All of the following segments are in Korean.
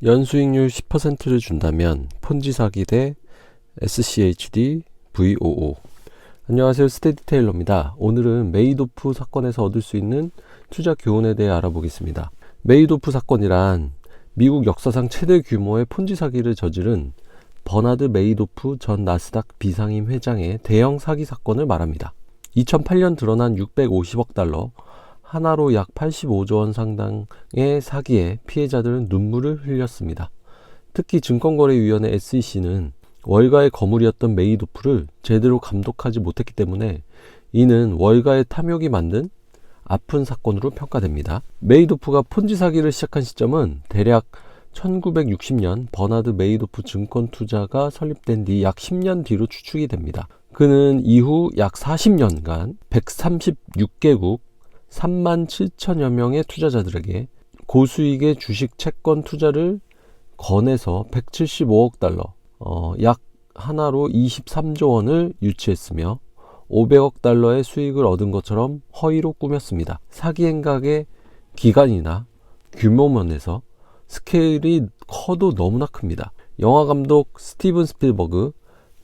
연수익률 10%를 준다면 폰지 사기 대 SCHD VOO. 안녕하세요, 스테디테일러입니다. 오늘은 메이도프 사건에서 얻을 수 있는 투자 교훈에 대해 알아보겠습니다. 메이도프 사건이란 미국 역사상 최대 규모의 폰지 사기를 저지른 버나드 메이도프 전 나스닥 비상임 회장의 대형 사기 사건을 말합니다. 2008년 드러난 650억 달러, 하나로 약 85조 원 상당의 사기에 피해자들은 눈물을 흘렸습니다. 특히 증권거래위원회 SEC는 월가의 거물이었던 메이도프를 제대로 감독하지 못했기 때문에 이는 월가의 탐욕이 만든 아픈 사건으로 평가됩니다. 메이도프가 폰지 사기를 시작한 시점은 대략 1960년 버나드 메이도프 증권투자가 설립된 뒤 약 10년 뒤로 추측이 됩니다. 그는 이후 약 40년간 136개국 3만 7천여 명의 투자자들에게 고수익의 주식 채권 투자를 권해서 175억 달러, 약 하나로 23조 원을 유치했으며 500억 달러의 수익을 얻은 것처럼 허위로 꾸몄습니다. 사기 행각의 기간이나 규모면에서 스케일이 커도 너무나 큽니다. 영화감독 스티븐 스필버그,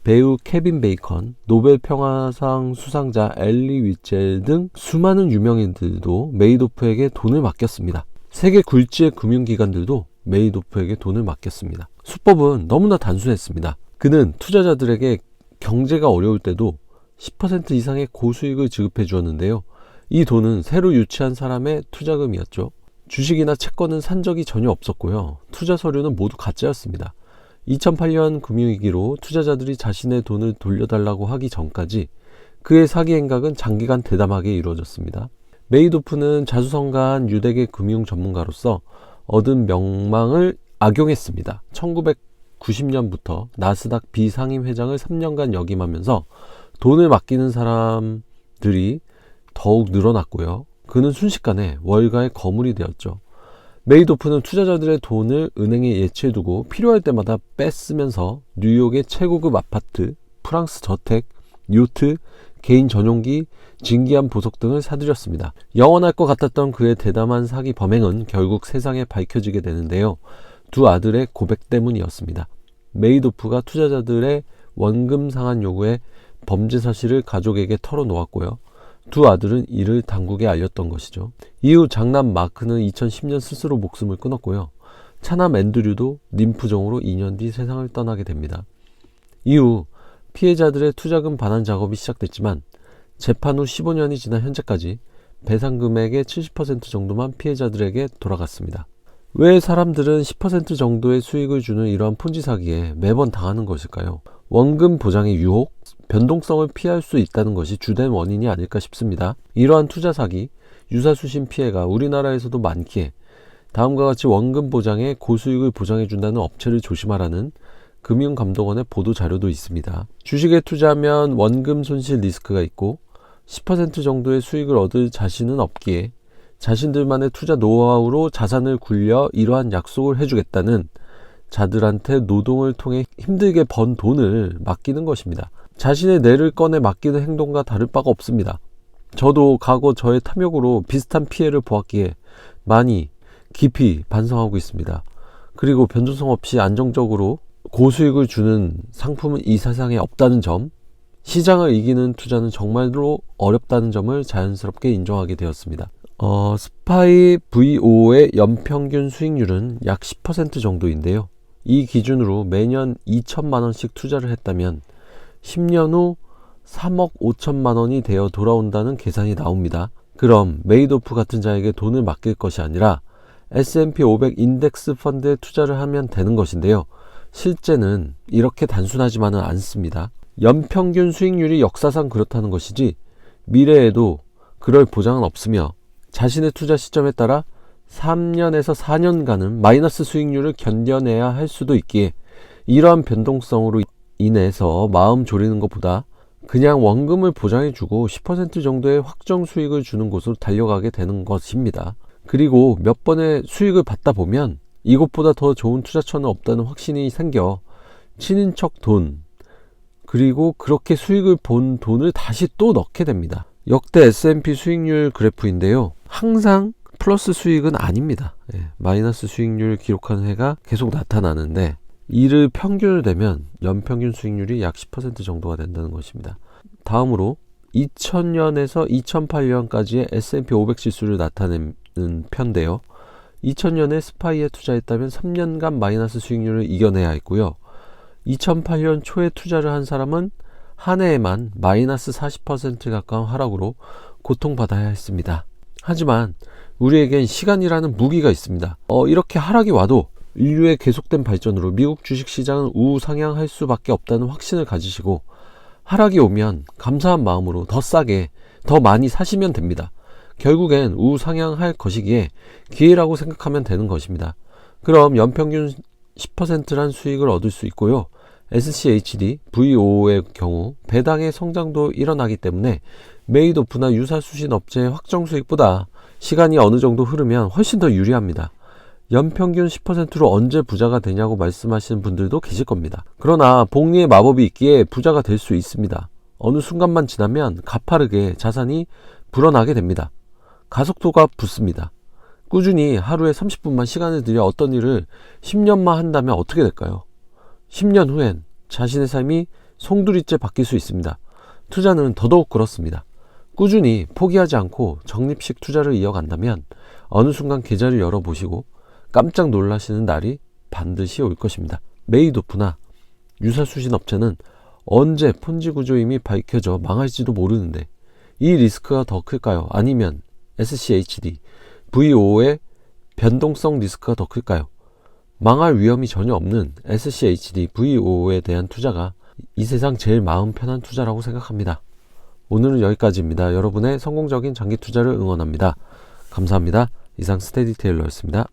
배우 케빈 베이컨, 노벨 평화상 수상자 엘리 위첼 등 수많은 유명인들도 메이도프에게 돈을 맡겼습니다. 세계 굴지의 금융기관들도 메이도프에게 돈을 맡겼습니다. 수법은 너무나 단순했습니다. 그는 투자자들에게 경제가 어려울 때도 10% 이상의 고수익을 지급해 주었는데요. 이 돈은 새로 유치한 사람의 투자금이었죠. 주식이나 채권은 산 적이 전혀 없었고요. 투자 서류는 모두 가짜였습니다. 2008년 금융위기로 투자자들이 자신의 돈을 돌려달라고 하기 전까지 그의 사기 행각은 장기간 대담하게 이루어졌습니다. 메이도프는 자수성가한 유대계 금융 전문가로서 얻은 명망을 악용했습니다. 1990년부터 나스닥 비상임 회장을 3년간 역임하면서 돈을 맡기는 사람들이 더욱 늘어났고요. 그는 순식간에 월가의 거물이 되었죠. 메이도프는 투자자들의 돈을 은행에 예치해두고 필요할 때마다 뺏으면서 뉴욕의 최고급 아파트, 프랑스 저택, 요트, 개인 전용기, 진기한 보석 등을 사들였습니다. 영원할 것 같았던 그의 대담한 사기 범행은 결국 세상에 밝혀지게 되는데요. 두 아들의 고백 때문이었습니다. 메이도프가 투자자들의 원금 상환 요구에 범죄 사실을 가족에게 털어놓았고요. 두 아들은 이를 당국에 알렸던 것이죠. 이후 장남 마크는 2010년 스스로 목숨을 끊었고요. 차남 앤드류도 림프종으로 2년 뒤 세상을 떠나게 됩니다. 이후 피해자들의 투자금 반환 작업이 시작됐지만 재판 후 15년이 지난 현재까지 배상 금액의 70% 정도만 피해자들에게 돌아갔습니다. 왜 사람들은 10% 정도의 수익을 주는 이러한 폰지 사기에 매번 당하는 것일까요? 원금 보장의 유혹, 변동성을 피할 수 있다는 것이 주된 원인이 아닐까 싶습니다. 이러한 투자 사기, 유사수신 피해가 우리나라에서도 많기에 다음과 같이 원금 보장에 고수익을 보장해준다는 업체를 조심하라는 금융감독원의 보도 자료도 있습니다. 주식에 투자하면 원금 손실 리스크가 있고 10% 정도의 수익을 얻을 자신은 없기에 자신들만의 투자 노하우로 자산을 굴려 이러한 약속을 해주겠다는 자들한테 노동을 통해 힘들게 번 돈을 맡기는 것입니다. 자신의 뇌를 꺼내 맡기는 행동과 다를 바가 없습니다. 저도 과거 저의 탐욕으로 비슷한 피해를 보았기에 많이 깊이 반성하고 있습니다. 그리고 변동성 없이 안정적으로 고수익을 주는 상품은 이 세상에 없다는 점, 시장을 이기는 투자는 정말로 어렵다는 점을 자연스럽게 인정하게 되었습니다. 스파이 VO의 연평균 수익률은 약 10% 정도인데요. 이 기준으로 매년 2천만 원씩 투자를 했다면 10년 후 3억 5천만 원이 되어 돌아온다는 계산이 나옵니다. 그럼 메이도프 같은 자에게 돈을 맡길 것이 아니라 S&P 500 인덱스 펀드에 투자를 하면 되는 것인데요. 실제는 이렇게 단순하지만은 않습니다. 연평균 수익률이 역사상 그렇다는 것이지 미래에도 그럴 보장은 없으며 자신의 투자 시점에 따라 3년에서 4년간은 마이너스 수익률을 견뎌내야 할 수도 있기에 이러한 변동성으로 인해서 마음 졸이는 것보다 그냥 원금을 보장해주고 10% 정도의 확정 수익을 주는 곳으로 달려가게 되는 것입니다. 그리고 몇 번의 수익을 받다 보면 이것보다 더 좋은 투자처는 없다는 확신이 생겨 친인척 돈, 그리고 그렇게 수익을 본 돈을 다시 또 넣게 됩니다. 역대 S&P 수익률 그래프인데요. 항상 플러스 수익은 아닙니다. 마이너스 수익률을 기록하는 해가 계속 나타나는데 이를 평균을 대면 연평균 수익률이 약 10% 정도가 된다는 것입니다. 다음으로 2000년에서 2008년까지의 S&P 500 지수를 나타내는 편인데요. 2000년에 스파이에 투자했다면 3년간 마이너스 수익률을 이겨내야 했고요. 2008년 초에 투자를 한 사람은 한 해에만 마이너스 40% 가까운 하락으로 고통받아야 했습니다. 하지만 우리에겐 시간이라는 무기가 있습니다. 이렇게 하락이 와도 인류의 계속된 발전으로 미국 주식시장은 우상향할 수밖에 없다는 확신을 가지시고 하락이 오면 감사한 마음으로 더 싸게 더 많이 사시면 됩니다. 결국엔 우상향할 것이기에 기회라고 생각하면 되는 것입니다. 그럼 연평균 10%란 수익을 얻을 수 있고요. SCHD, VOO의 경우 배당의 성장도 일어나기 때문에 메이도프나 유사수신 업체의 확정 수익보다 시간이 어느 정도 흐르면 훨씬 더 유리합니다. 연평균 10%로 언제 부자가 되냐고 말씀하시는 분들도 계실 겁니다. 그러나 복리의 마법이 있기에 부자가 될 수 있습니다. 어느 순간만 지나면 가파르게 자산이 불어나게 됩니다. 가속도가 붙습니다. 꾸준히 하루에 30분만 시간을 들여 어떤 일을 10년만 한다면 어떻게 될까요? 10년 후엔 자신의 삶이 송두리째 바뀔 수 있습니다. 투자는 더더욱 그렇습니다. 꾸준히 포기하지 않고 적립식 투자를 이어간다면 어느 순간 계좌를 열어보시고 깜짝 놀라시는 날이 반드시 올 것입니다. 메이도프나 유사수신 업체는 언제 폰지 구조임이 밝혀져 망할지도 모르는데 이 리스크가 더 클까요? 아니면 SCHD, VO의 변동성 리스크가 더 클까요? 망할 위험이 전혀 없는 SCHD, VO에 대한 투자가 이 세상 제일 마음 편한 투자라고 생각합니다. 오늘은 여기까지입니다. 여러분의 성공적인 장기 투자를 응원합니다. 감사합니다. 이상 스테디테일러였습니다.